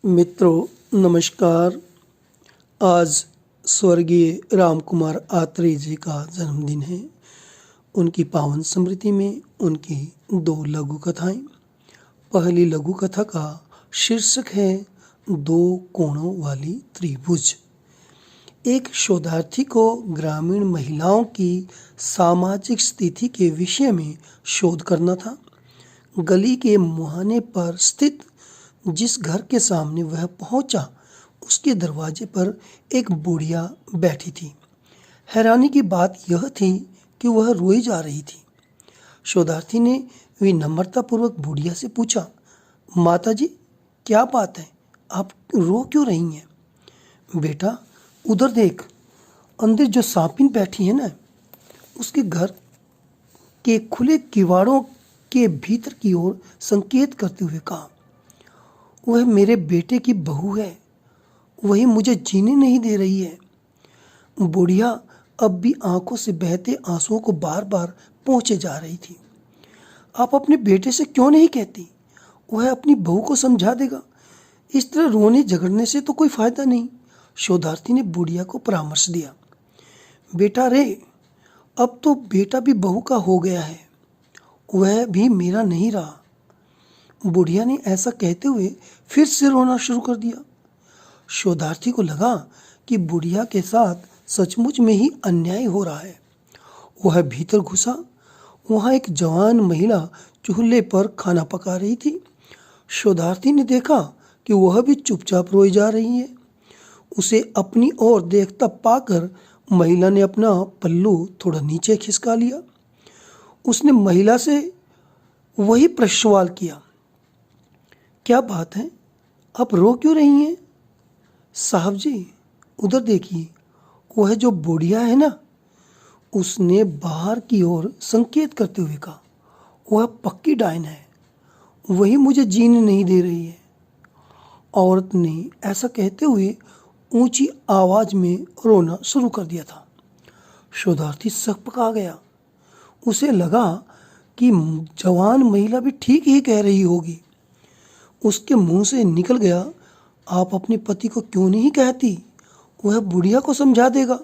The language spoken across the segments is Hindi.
मित्रों नमस्कार। आज स्वर्गीय रामकुमार आत्रेय जी का जन्मदिन है। उनकी पावन स्मृति में उनकी दो लघु कथाएं। पहली लघु कथा का शीर्षक है दो कोणों वाली त्रिभुज। एक शोधार्थी को ग्रामीण महिलाओं की सामाजिक स्थिति के विषय में शोध करना था। गली के मुहाने पर स्थित जिस घर के सामने वह पहुंचा, उसके दरवाजे पर एक बुढ़िया बैठी थी। हैरानी की बात यह थी कि वह रोई जा रही थी। शोधार्थी ने विनम्रतापूर्वक बुढ़िया से पूछा, माता जी, क्या बात है, आप रो क्यों रही हैं? बेटा, उधर देख, अंदर जो सांपिन बैठी है ना, उसके घर के खुले किवाड़ों के भीतर की ओर संकेत करते हुए कहा, वह मेरे बेटे की बहू है, वही मुझे जीने नहीं दे रही है। बुढ़िया अब भी आंखों से बहते आंसुओं को बार बार पहुंचे जा रही थी। आप अपने बेटे से क्यों नहीं कहती? वह अपनी बहू को समझा देगा। इस तरह रोने झगड़ने से तो कोई फायदा नहीं। शोधार्थी ने बुढ़िया को परामर्श दिया। बेटा रे, अब तो बेटा भी बहू का हो गया है, वह भी मेरा नहीं रहा। बुढ़िया ने ऐसा कहते हुए फिर से रोना शुरू कर दिया। शोधार्थी को लगा कि बुढ़िया के साथ सचमुच में ही अन्याय हो रहा है। वह भीतर घुसा। वहां एक जवान महिला चूल्हे पर खाना पका रही थी। शोधार्थी ने देखा कि वह भी चुपचाप रोई जा रही है। उसे अपनी ओर देखता पाकर महिला ने अपना पल्लू थोड़ा नीचे खिसका लिया। उसने महिला से वही प्रश्न सवाल किया, क्या बात है, आप रो क्यों रही हैं? साहब जी, उधर देखिए, वह जो बुढ़िया है ना, उसने बाहर की ओर संकेत करते हुए कहा, वह पक्की डायन है, वही मुझे जीने नहीं दे रही है। औरत ने ऐसा कहते हुए ऊंची आवाज में रोना शुरू कर दिया था। शोधार्थी सकपका गया। उसे लगा कि जवान महिला भी ठीक ही कह रही होगी। उसके मुंह से निकल गया, आप अपने पति को क्यों नहीं कहती? वह बुढ़िया को समझा देगा।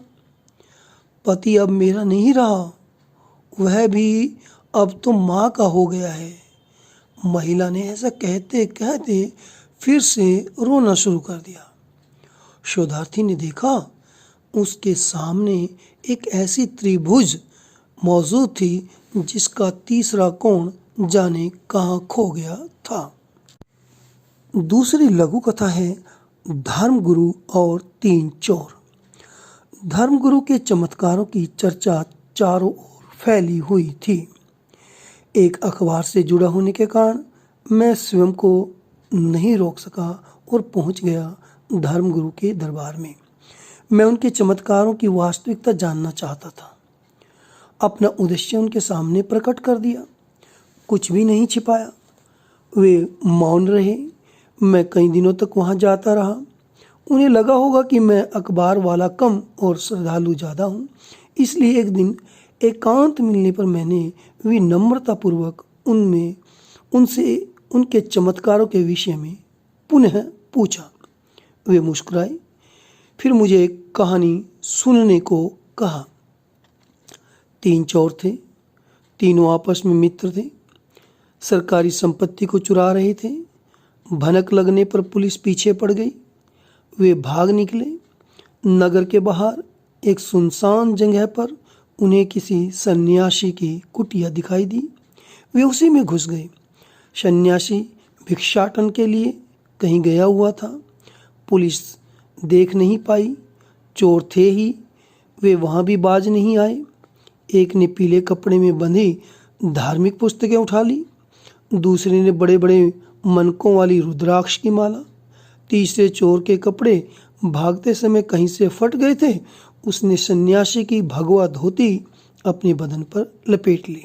पति अब मेरा नहीं रहा, वह भी अब तो माँ का हो गया है। महिला ने ऐसा कहते कहते फिर से रोना शुरू कर दिया। शोधार्थी ने देखा, उसके सामने एक ऐसी त्रिभुज मौजूद थी जिसका तीसरा कोण जाने कहाँ खो गया था। दूसरी लघु कथा है धर्मगुरु और तीन चोर। धर्मगुरु के चमत्कारों की चर्चा चारों ओर फैली हुई थी। एक अखबार से जुड़ा होने के कारण मैं स्वयं को नहीं रोक सका और पहुंच गया धर्मगुरु के दरबार में। मैं उनके चमत्कारों की वास्तविकता जानना चाहता था। अपना उद्देश्य उनके सामने प्रकट कर दिया, कुछ भी नहीं छिपाया। वे मौन रहे। मैं कई दिनों तक वहां जाता रहा। उन्हें लगा होगा कि मैं अखबार वाला कम और श्रद्धालु ज़्यादा हूँ, इसलिए एक दिन एकांत मिलने पर मैंने विनम्रतापूर्वक उनसे उनके चमत्कारों के विषय में पुनः पूछा। वे मुस्कुराए, फिर मुझे एक कहानी सुनने को कहा। तीन चोर थे। तीनों आपस में मित्र थे। सरकारी संपत्ति को चुरा रहे थे। भनक लगने पर पुलिस पीछे पड़ गई। वे भाग निकले। नगर के बाहर एक सुनसान जगह पर उन्हें किसी सन्यासी की कुटिया दिखाई दी। वे उसी में घुस गए। सन्यासी भिक्षाटन के लिए कहीं गया हुआ था। पुलिस देख नहीं पाई। चोर थे ही, वे वहाँ भी बाज नहीं आए। एक ने पीले कपड़े में बंधी धार्मिक पुस्तकें उठा ली। दूसरे ने बड़े बड़े मनकों वाली रुद्राक्ष की माला। तीसरे चोर के कपड़े भागते समय कहीं से फट गए थे। उसने सन्यासी की भगवा धोती अपने बदन पर लपेट ली,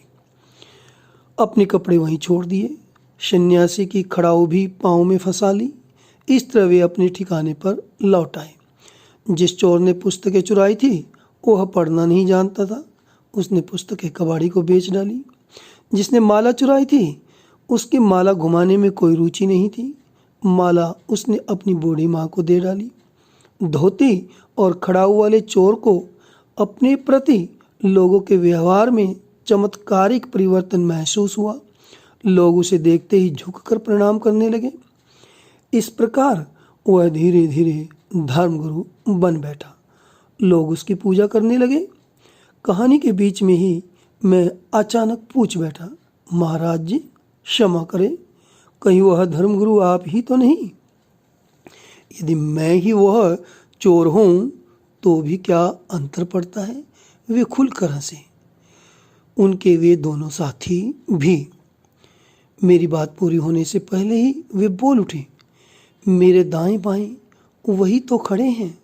अपने कपड़े वहीं छोड़ दिए। सन्यासी की खड़ाऊ भी पाँव में फंसा ली। इस तरह वे अपने ठिकाने पर लौट आए। जिस चोर ने पुस्तकें चुराई थी वह पढ़ना नहीं जानता था। उसने पुस्तकें कबाड़ी को बेच डाली। जिसने माला चुराई थी उसकी माला घुमाने में कोई रुचि नहीं थी। माला उसने अपनी बूढ़ी माँ को दे डाली। धोती और खड़ाऊ वाले चोर को अपने प्रति लोगों के व्यवहार में चमत्कारिक परिवर्तन महसूस हुआ। लोग उसे देखते ही झुककर प्रणाम करने लगे। इस प्रकार वह धीरे धीरे धर्मगुरु बन बैठा। लोग उसकी पूजा करने लगे। कहानी के बीच में ही मैं अचानक पूछ बैठा, महाराज जी क्षमा करें, कहीं वह धर्मगुरु आप ही तो नहीं? यदि मैं ही वह चोर हूँ तो भी क्या अंतर पड़ता है? वे खुलकर हंसे। उनके वे दोनों साथी भी। मेरी बात पूरी होने से पहले ही वे बोल उठे, मेरे दाएं बाएं वही तो खड़े हैं,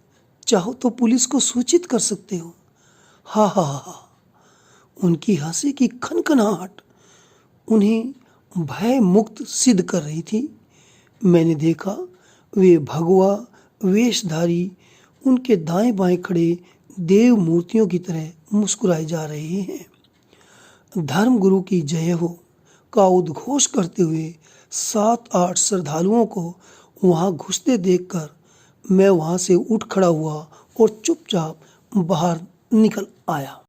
चाहो तो पुलिस को सूचित कर सकते हो। हा हा हा। उनकी हंसी की खनखनाहट उन्हें भय मुक्त सिद्ध कर रही थी। मैंने देखा वे भगवा वेशधारी उनके दाएं बाएं खड़े देव मूर्तियों की तरह मुस्कुराए जा रहे हैं। धर्मगुरु की जय हो का उद्घोष करते हुए 7-8 श्रद्धालुओं को वहां घुसते देखकर मैं वहां से उठ खड़ा हुआ और चुपचाप बाहर निकल आया।